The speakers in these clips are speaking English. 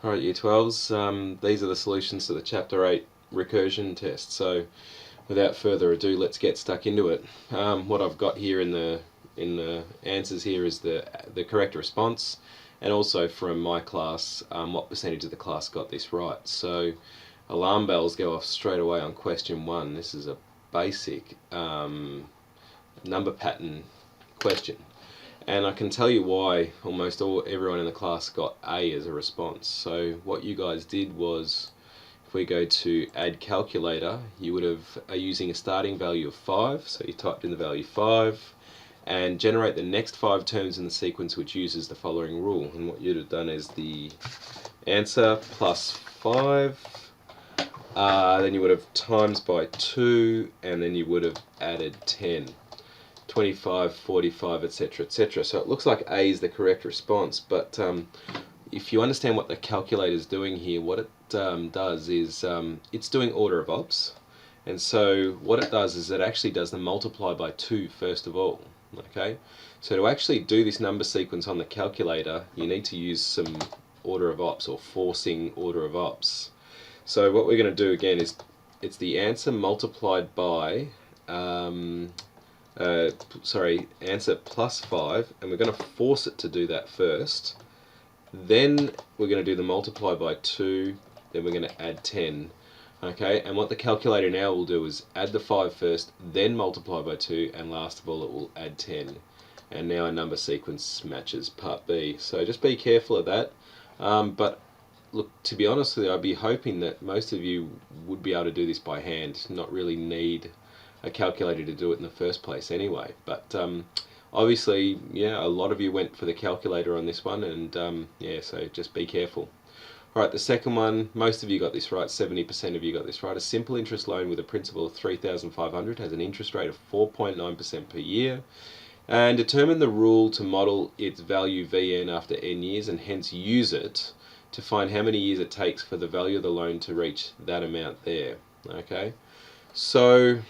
Alright, Year 12s, these are the solutions to the Chapter 8 recursion test. So without further ado, let's get stuck into it. What I've got here in the answers here is the correct response, and also from my class, what percentage of the class got this right. So alarm bells go off straight away on question 1. This is a basic number pattern question. And I can tell you why almost everyone in the class got A as a response. So what you guys did was, if we go to add calculator, you would have using a starting value of 5. So you typed in the value 5 and generate the next 5 terms in the sequence which uses the following rule. And what you'd have done is the answer plus 5, then you would have times by 2, and then you would have added 10. 25, 45, etc., etc. So it looks like A is the correct response, but if you understand what the calculator is doing here, what it does is it's doing order of ops, and so what it does is it actually does the multiply by 2 first of all. Okay, so to actually do this number sequence on the calculator, you need to use some order of ops, or forcing order of ops. So what we're going to do again is it's the answer multiplied by answer plus 5, and we're going to force it to do that first. Then we're going to do the multiply by 2, then we're going to add 10. Okay, and what the calculator now will do is add the 5 first, then multiply by 2, and last of all it will add 10. And now our number sequence matches part B. So just be careful of that. But look, to be honest with you, I'd be hoping that most of you would be able to do this by hand, not really need a calculator to do it in the first place anyway. But obviously, yeah, a lot of you went for the calculator on this one, and yeah, so just be careful. Alright, the second one, most of you got this right, 70% of you got this right. A simple interest loan with a principal of $3,500 has an interest rate of 4.9% per year, and determine the rule to model its value Vn after n years, and hence use it to find how many years it takes for the value of the loan to reach that amount there. Okay, so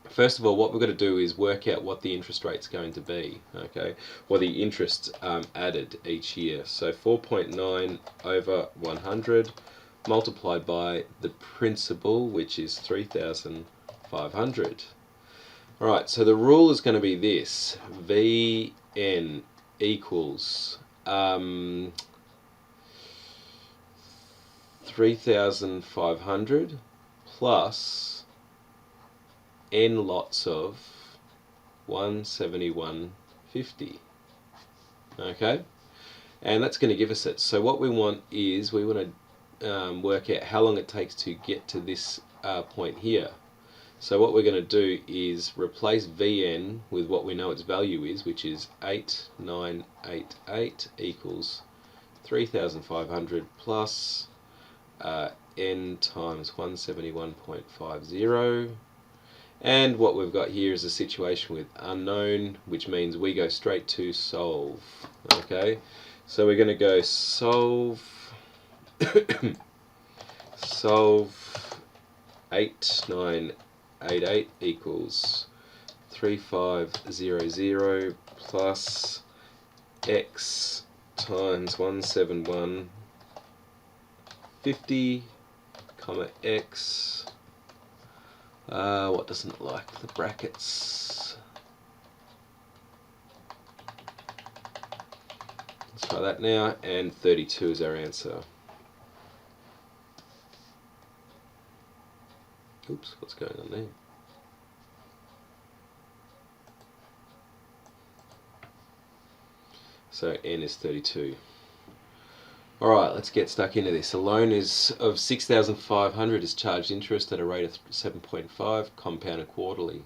first of all, what we're going to do is work out what the interest rate's going to be, okay, or the interest added each year. So 4.9 over 100 multiplied by the principal, which is 3,500. Alright, so the rule is going to be this: Vn equals 3,500 plus n lots of 171.50. Okay, and that's going to give us it. So what we want is we want to work out how long it takes to get to this point here. So what we're going to do is replace Vn with what we know its value is, which is 8988 equals 3,500 plus n times 171.50. And what we've got here is a situation with unknown, which means we go straight to solve. Okay, so we're going to go solve solve 8988 equals 3500 plus x times 171.50 comma x. What doesn't it like? The brackets. Let's try that now, and 32 is our answer. Oops, what's going on there? So n is 32. Alright, let's get stuck into this. A loan is of 6,500 is charged interest at a rate of 7.5 compounded quarterly.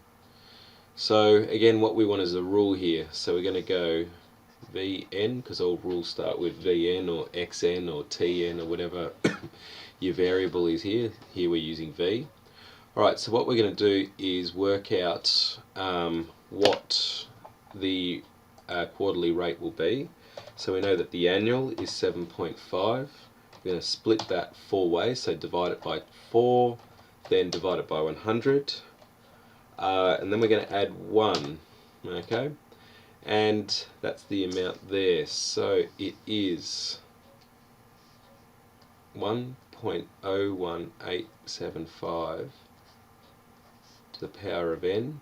So again, what we want is a rule here. So we're going to go Vn, because all rules start with Vn or Xn or Tn or whatever your variable is here. Here we're using V. Alright, so what we're going to do is work out what the quarterly rate will be. So we know that the annual is 7.5. We're going to split that 4 ways, so divide it by 4, then divide it by 100, and then we're going to add 1, okay? And that's the amount there. So it is 1.01875 to the power of n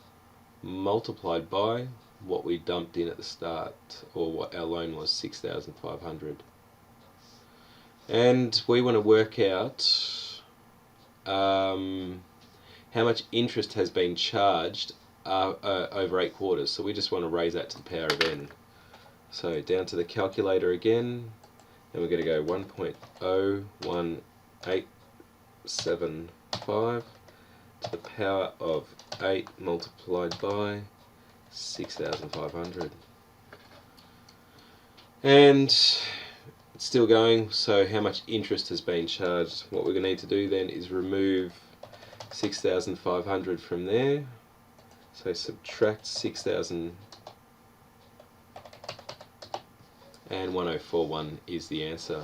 multiplied by what we dumped in at the start, or what our loan was, 6,500. And we want to work out how much interest has been charged over 8 quarters. So we just want to raise that to the power of n. So down to the calculator again, and we're going to go 1.01875 to the power of 8 multiplied by 6,500. And it's still going, so how much interest has been charged? What we're going to need to do then is remove 6,500 from there. So subtract 6,000, and 1041 is the answer.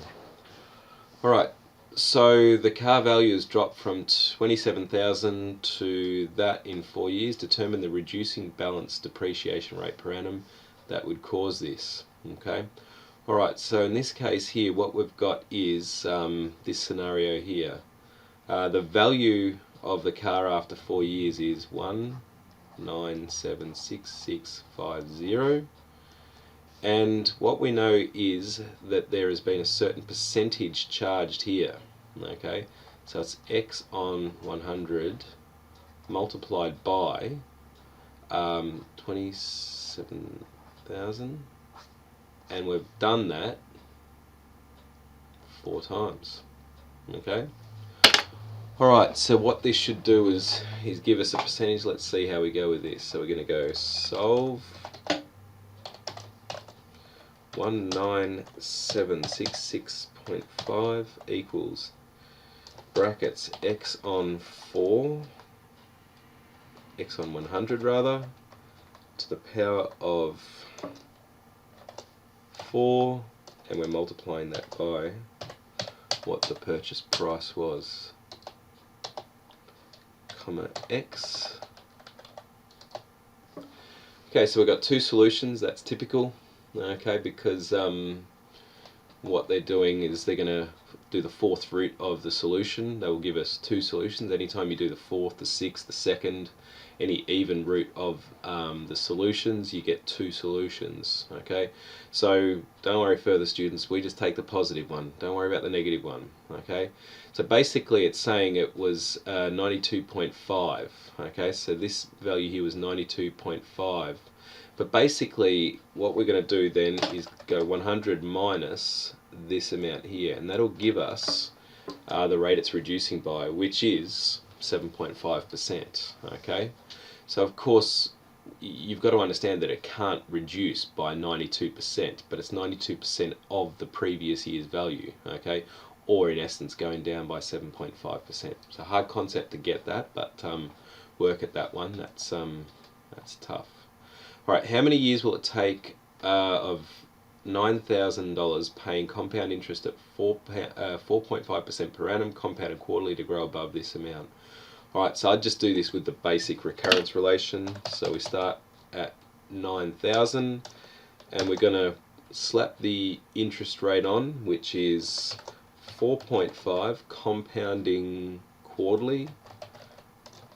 Alright, so the car value has dropped from 27,000 to that in 4 years. Determine the reducing balance depreciation rate per annum that would cause this. Okay. Alright, so in this case here, what we've got is this scenario here. The value of the car after 4 years is 1,976,650. And what we know is that there has been a certain percentage charged here. Okay, so it's x on 100 multiplied by 27,000, and we've done that 4 times. Okay. Alright, so what this should do is give us a percentage. Let's see how we go with this. So we're going to go solve 19766.5 equals brackets x on 100 rather, to the power of 4, and we're multiplying that by what the purchase price was, comma x. Okay, so we've got 2 solutions. That's typical. Okay, because what they're doing is they're going to do the 4th root of the solution. They will give us 2 solutions. Anytime you do the 4th, the 6th, the 2nd, any even root of the solutions, you get 2 solutions. Okay, so don't worry further, students, we just take the positive one. Don't worry about the negative one. Okay, so basically it's saying it was 92.5. Okay, so this value here was 92.5. But basically what we're going to do then is go 100 minus this amount here, and that'll give us the rate it's reducing by, which is 7.5%. Okay, so of course you've got to understand that it can't reduce by 92%, but it's 92% of the previous year's value. Okay, or in essence going down by 7.5%. So hard concept to get that, but work at that one. That's tough. Alright, how many years will it take of $9,000 paying compound interest at 4.5% per annum compounded quarterly to grow above this amount? Alright, so I'd just do this with the basic recurrence relation. So we start at 9,000 and we're going to slap the interest rate on, which is 4.5 compounding quarterly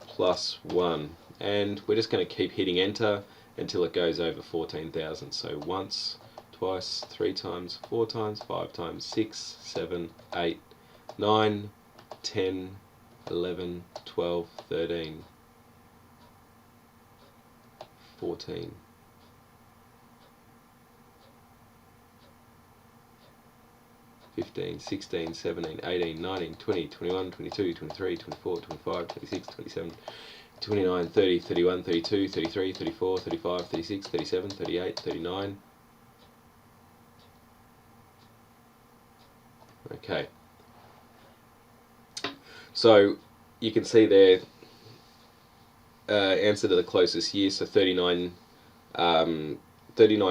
plus 1. And we're just going to keep hitting enter until it goes over 14,000. So once, twice, 3 times, 4 times, 5 times, 6, 7, 8, 9, 10, 11, 12, 13, 14. 15, 16, 17, 18, 19, 20, 21, 22, 23, 24, 25, 26, 27, 29, 30, 31, 32, 33, 34, 35, 36, 37, 38, 39. Okay. So you can see there, answer to the closest year, so 39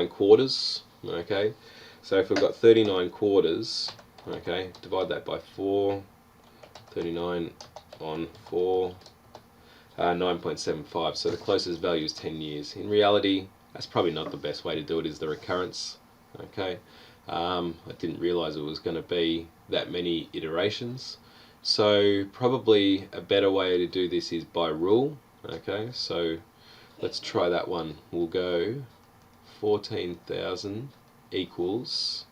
quarters. Okay. So if we've got 39 quarters, okay, divide that by 4, 39 on 4, 9.75. So the closest value is 10 years. In reality, that's probably not the best way to do it, is the recurrence. Okay, I didn't realize it was going to be that many iterations. So probably a better way to do this is by rule. Okay, so let's try that one. We'll go 14,000 equals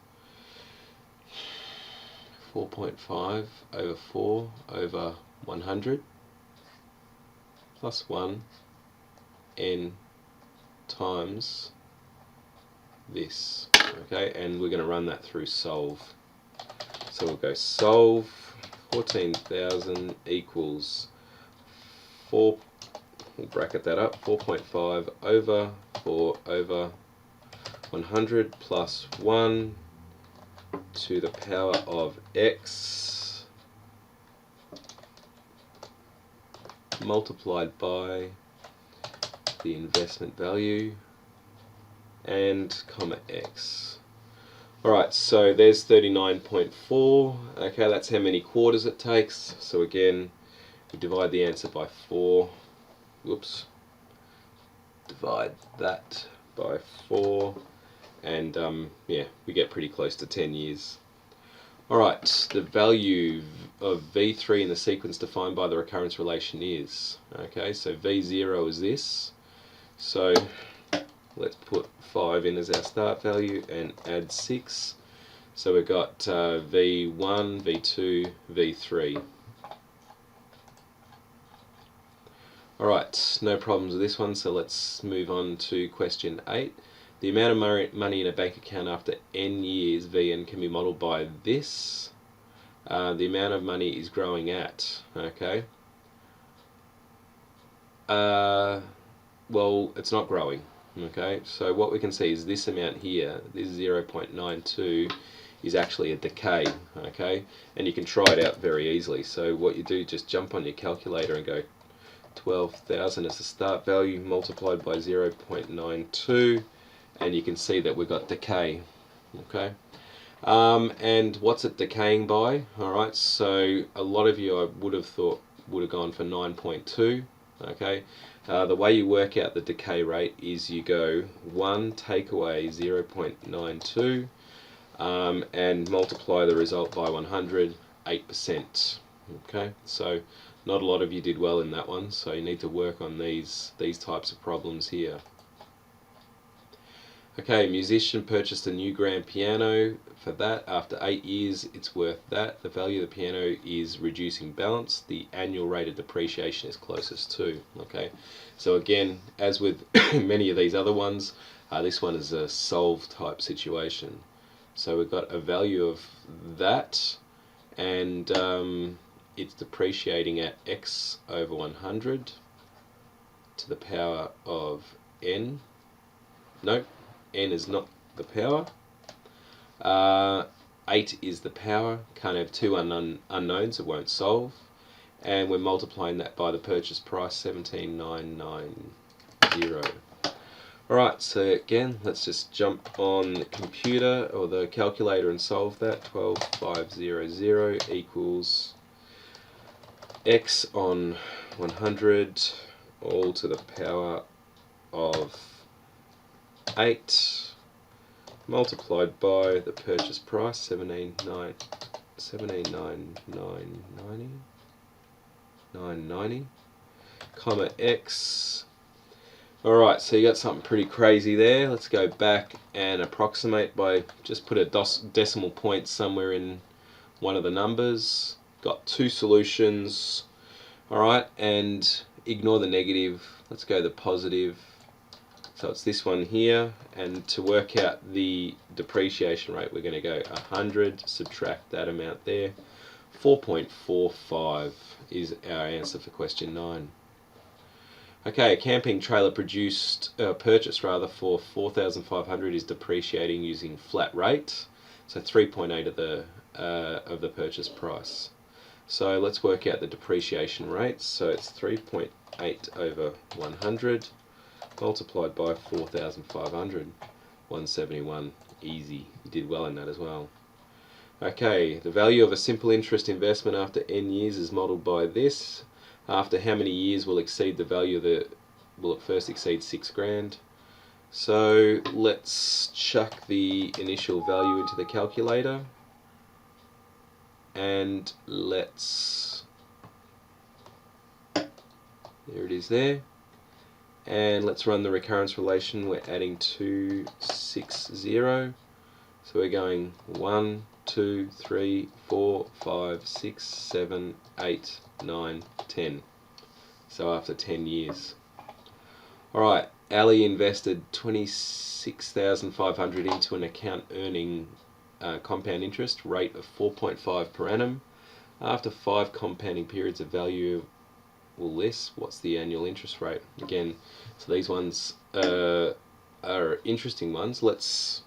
4.5 over 4 over 100 plus 1 n times this. Okay, and we're going to run that through solve. So we'll go solve 14,000 equals 4, we'll bracket that up, 4.5 over 4 over 100 plus 1 to the power of x multiplied by the investment value and comma x. Alright, so there's 39.4. Okay, that's how many quarters it takes. So again, we divide the answer by 4. Whoops. Divide that by 4. And yeah, we get pretty close to 10 years. Alright, the value of V3 in the sequence defined by the recurrence relation is, okay, so V0 is this. So let's put 5 in as our start value and add 6. So we've got V1, V2, V3. Alright, no problems with this one, so let's move on to question 8. The amount of money in a bank account after n years, Vn, can be modelled by this. The amount of money is growing at, okay. Well, it's not growing. Okay, so what we can see is this amount here, this 0.92, is actually a decay, okay, and you can try it out very easily. So what you do, just jump on your calculator and go 12,000 as the start value multiplied by 0.92, and you can see that we've got decay, okay. And what's it decaying by? Alright, so a lot of you I would have thought would have gone for 9.2, okay. The way you work out the decay rate is you go 1 take away 0.92 and multiply the result by 100, 8%. Okay, so not a lot of you did well in that one, so you need to work on these types of problems here. Okay, musician purchased a new grand piano. For that, after 8 years, it's worth that. The value of the piano is reducing balance. The annual rate of depreciation is closest to. Okay, so again, as with many of these other ones, this one is a solve type situation. So we've got a value of that, and it's depreciating at x over 100 to the power of n. Nope, n is not the power. 8 is the power, can't have two unknowns, it won't solve, and we're multiplying that by the purchase price, 17,990. Alright, so again, let's just jump on the computer or the calculator and solve that. 12,500 equals x on 100 all to the power of 8 multiplied by the purchase price, 990, comma x. Alright, so you got something pretty crazy there. Let's go back and approximate by just put a decimal point somewhere in one of the numbers. Got two solutions. Alright, and ignore the negative. Let's go the positive. So it's this one here, and to work out the depreciation rate, we're going to go 100, subtract that amount there. 4.45 is our answer for question 9. Okay, a camping trailer purchased for 4,500 is depreciating using flat rate, so 3.8 of the purchase price. So let's work out the depreciation rate. So it's 3.8 over 100. Multiplied by 4,500, 171, easy. You did well in that as well. Okay, the value of a simple interest investment after n years is modelled by this. After how many years will exceed the value of will it first exceed 6 grand? So let's chuck the initial value into the calculator, and let's, there it is there, and let's run the recurrence relation. We're adding 2, 6, 0, so we're going 1, 2, 3, 4, 5, 6, 7, 8, 9, 10. So after 10 years. Alright, Ali invested 26,500 into an account earning compound interest rate of 4.5 per annum. After 5 compounding periods of value will less, what's the annual interest rate? Again, so these ones are interesting ones. Let's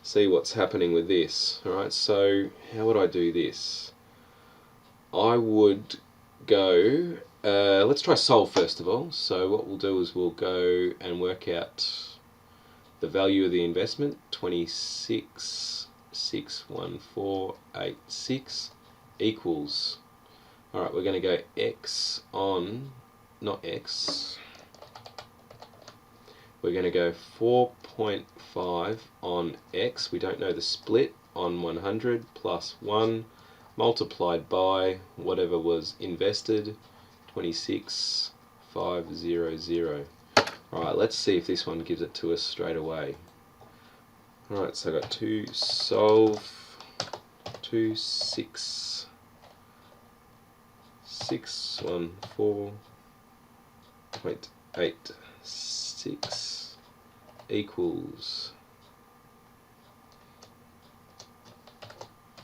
see what's happening with this. Alright, so how would I do this? I would go, let's try solve first of all. So what we'll do is we'll go and work out the value of the investment, 26,61486 equals, alright, we're going to go x on, not x, we're going to go 4.5 on x, we don't know the split, on 100 plus 1 multiplied by whatever was invested, 26,500. Alright, let's see if this one gives it to us straight away. Alright, so I got to solve 26,614.86 equals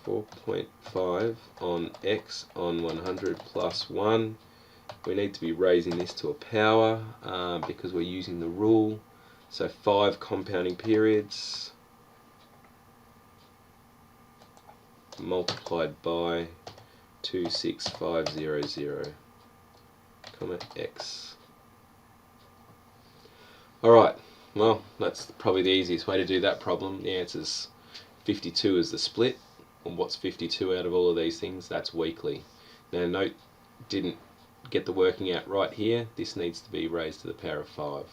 4.5 on x on 100 plus 1. We need to be raising this to a power because we're using the rule. So 5 compounding periods multiplied by 26500, comma x. Alright, well, that's probably the easiest way to do that problem. The answer's 52 is the split. And what's 52 out of all of these things? That's weekly. Now note, didn't get the working out right here. This needs to be raised to the power of 5.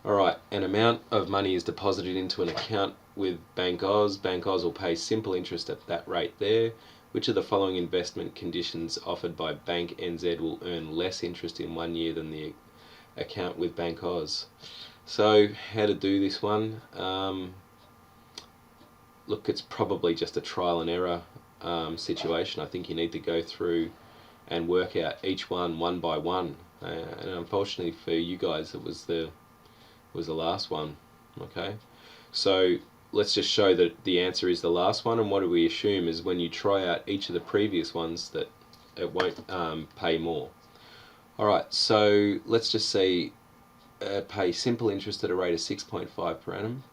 Alright, an amount of money is deposited into an account with Bank Oz. Bank Oz will pay simple interest at that rate there. Which of the following investment conditions offered by Bank NZ will earn less interest in 1 year than the account with Bank Oz? So, how to do this one? Look, it's probably just a trial and error situation. I think you need to go through and work out each one by one. And unfortunately for you guys, it was the last one. Okay, so let's just show that the answer is the last one. And what do we assume is when you try out each of the previous ones that it won't pay more. All right, so let's just say pay simple interest at a rate of 6.5 per annum.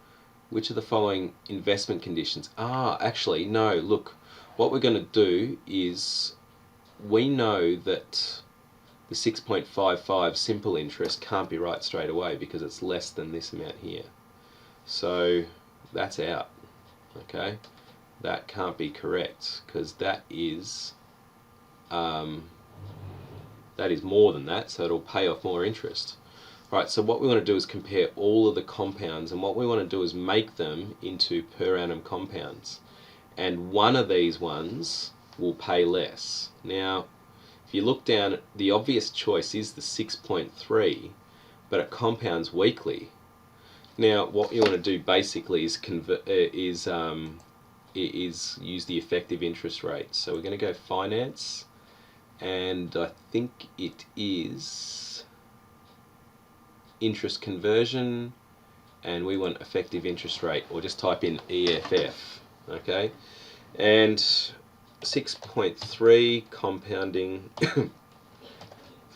Which of the following investment conditions? Actually, no, look, what we're going to do is we know that the 6.55 simple interest can't be right straight away because it's less than this amount here. So that's out, okay? That can't be correct because that is more than that, so it'll pay off more interest. Right, so what we want to do is compare all of the compounds, and what we want to do is make them into per annum compounds. And one of these ones will pay less. Now, if you look down, the obvious choice is the 6.3, but it compounds weekly. Now, what you want to do basically is use the effective interest rate. So we're going to go finance, and I think it is interest conversion, and we want effective interest rate, or just type in EFF, okay? And 6.3 compounding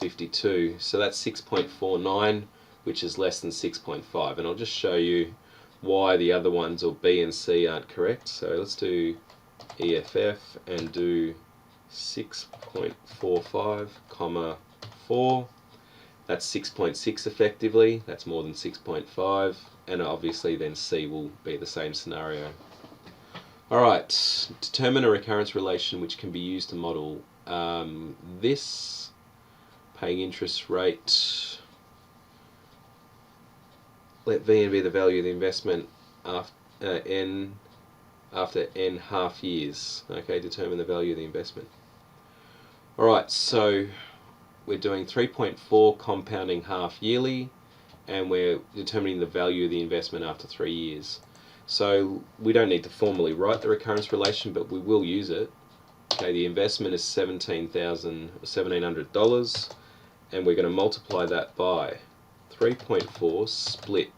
52, so that's 6.49, which is less than 6.5, and I'll just show you why the other ones, or B and C, aren't correct. So let's do EFF and do 6.45 comma 4. That's 6.6 effectively, that's more than 6.5, and obviously then C will be the same scenario. Alright, determine a recurrence relation which can be used to model this paying interest rate let Vn be the value of the investment after n half years. Okay, determine the value of the investment. Alright, so we're doing 3.4 compounding half yearly, and we're determining the value of the investment after 3 years. So we don't need to formally write the recurrence relation, but we will use it. Okay, the investment is $1,700, and we're going to multiply that by 3.4 split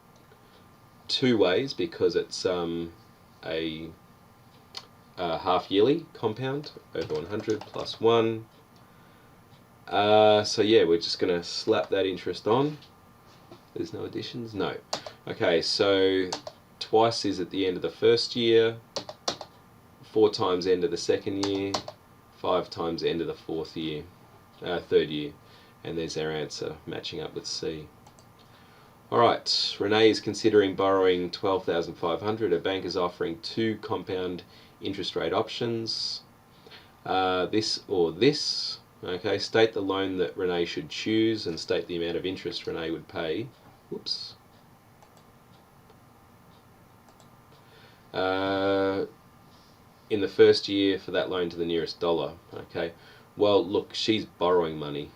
two ways because it's a half yearly compound over 100 plus 1. So yeah, we're just going to slap that interest on. There's no additions? No. Okay, so twice is at the end of the first year, 4 times end of the second year, 5 times end of the third year. And there's our answer, matching up with C. Alright, Renee is considering borrowing $12,500. Her bank is offering 2 compound interest rate options. This or this. Okay, state the loan that Renee should choose and state the amount of interest Renee would pay. Whoops. In the first year for that loan to the nearest dollar. Okay, well look, she's borrowing money.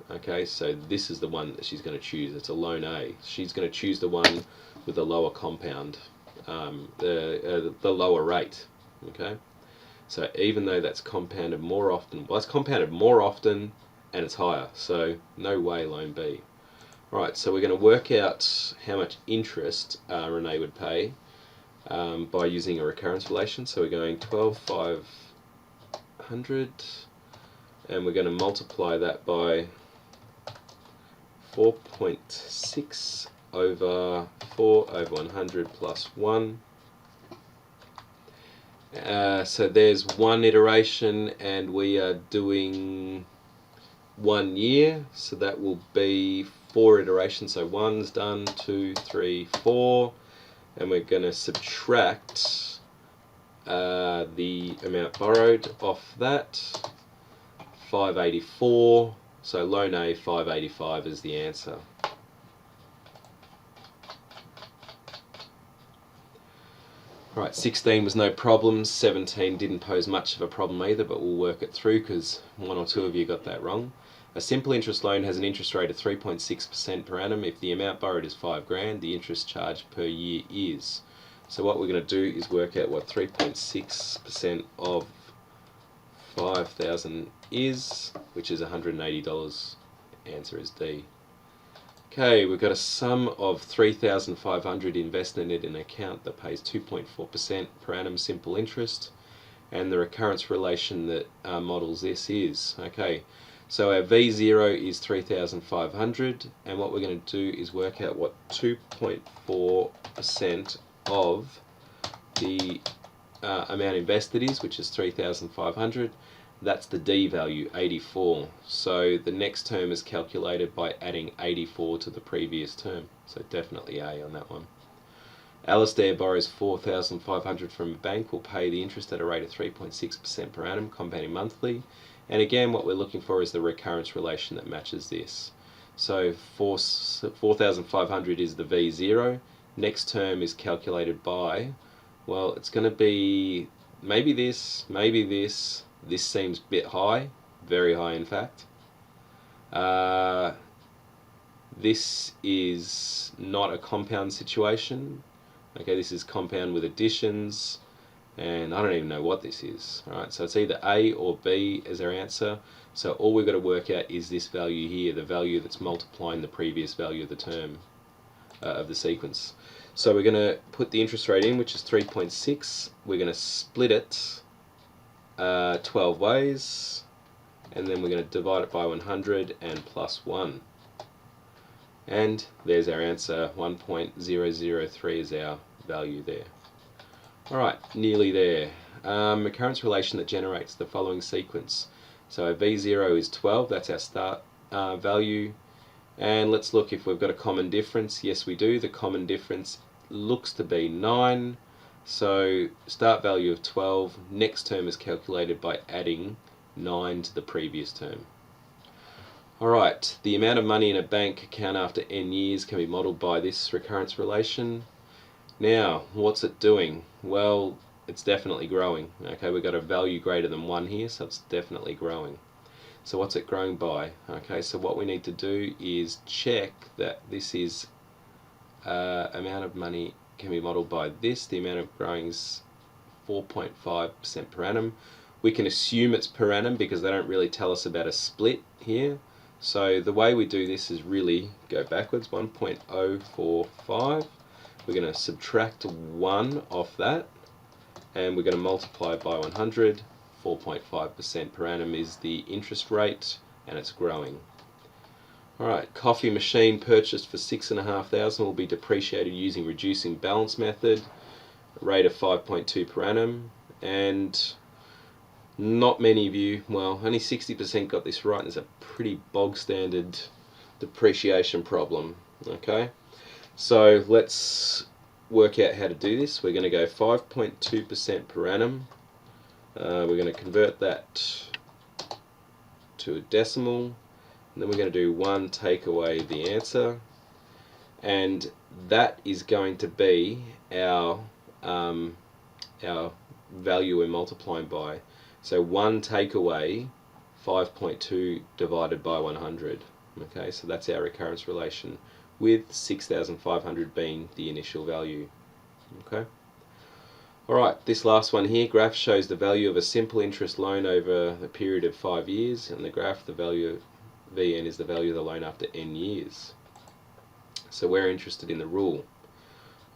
Okay, so this is the one that she's going to choose. It's a loan A. She's going to choose the one with the lower compound, the lower rate. Okay, so even though that's compounded more often, well, it's compounded more often and it's higher. So no way loan B. Right, so we're going to work out how much interest Renee would pay by using a recurrence relation. So we're going 12,500, and we're going to multiply that by 4.6 over 4 over 100 plus 1. So there's one iteration, and we are doing 1 year, so that will be 4 iterations. So 1's done, 2, 3, 4, and we're going to subtract the amount borrowed off that, 584. So loan A, 585 is the answer. Right, 16 was no problems, 17 didn't pose much of a problem either, but we'll work it through because 1 or 2 of you got that wrong. A simple interest loan has an interest rate of 3.6% per annum. If the amount borrowed is $5,000, the interest charged per year is. So what we're going to do is work out what 3.6% of 5,000 is, which is $180. Answer is D. Okay, we've got a sum of 3,500 invested in an account that pays 2.4% per annum simple interest, and the recurrence relation that models this is, okay, so our V0 is 3,500, and what we're going to do is work out what 2.4% of the amount invested is, which is 3,500. That's the D value, 84. So the next term is calculated by adding 84 to the previous term. So definitely A on that one. Alistair borrows 4,500 from a bank, will pay the interest at a rate of 3.6% per annum, compounding monthly. And again, what we're looking for is the recurrence relation that matches this. So 4,500 is the V0. Next term is calculated by, well, it's going to be maybe this, maybe this. This seems a bit high, very high in fact. This is not a compound situation. Okay, this is compound with additions, and I don't even know what this is. Alright, so it's either A or B as our answer. So all we've got to work out is this value here, the value that's multiplying the previous value of the term, of the sequence. So we're going to put the interest rate in, which is 3.6. We're going to split it 12 ways, and then we're going to divide it by 100 and plus 1. And there's our answer, 1.003 is our value there. Alright, nearly there. Recurrence relation that generates the following sequence. So our V0 is 12, that's our start value. And let's look if we've got a common difference. Yes, we do. The common difference looks to be 9. So start value of 12, next term is calculated by adding 9 to the previous term. Alright, the amount of money in a bank account after n years can be modelled by this recurrence relation. Now, what's it doing? Well, it's definitely growing. Okay, we've got a value greater than 1 here, so it's definitely growing. So what's it growing by? Okay, so what we need to do is check that this is amount of money can be modelled by this. The amount of growing is 4.5% per annum. We can assume it's per annum because they don't really tell us about a split here. So the way we do this is really go backwards, 1.045. We're going to subtract 1 off that, and we're going to multiply it by 100. 4.5% per annum is the interest rate, and it's growing. Alright, coffee machine purchased for $6,500 will be depreciated using reducing balance method, rate of 5.2 per annum, and not many of you, well, only 60% got this right, and it's a pretty bog standard depreciation problem. Okay, so let's work out how to do this. We're going to go 5.2% per annum. We're going to convert that to a decimal, and then we're going to do 1 take away the answer, and that is going to be our value we're multiplying by. So 1 take away 5.2 divided by 100. Okay, so that's our recurrence relation, with 6,500 being the initial value. Okay. Alright, this last one here, graph shows the value of a simple interest loan over a period of 5 years, and the graph, the value of Vn is the value of the loan after n years. So we're interested in the rule.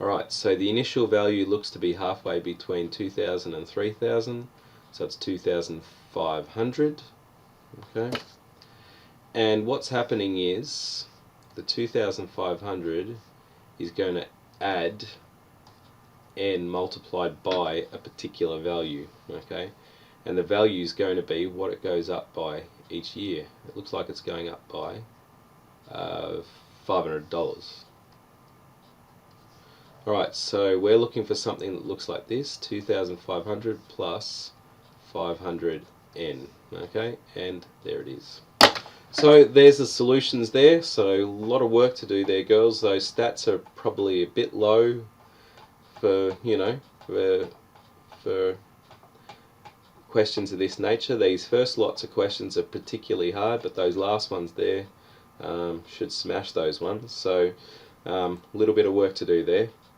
Alright, so the initial value looks to be halfway between 2,000 and 3,000, so it's 2,500. Okay, and what's happening is the 2,500 is going to add n multiplied by a particular value. Okay, and the value is going to be what it goes up by each year. It looks like it's going up by $500. Alright, so we're looking for something that looks like this, 2,500 plus 500n. Okay, and there it is. So there's the solutions there. So a lot of work to do there, girls. Those stats are probably a bit low for, you know, for questions of this nature. These first lots of questions are particularly hard, but those last ones there should smash those ones. So a little bit of work to do there,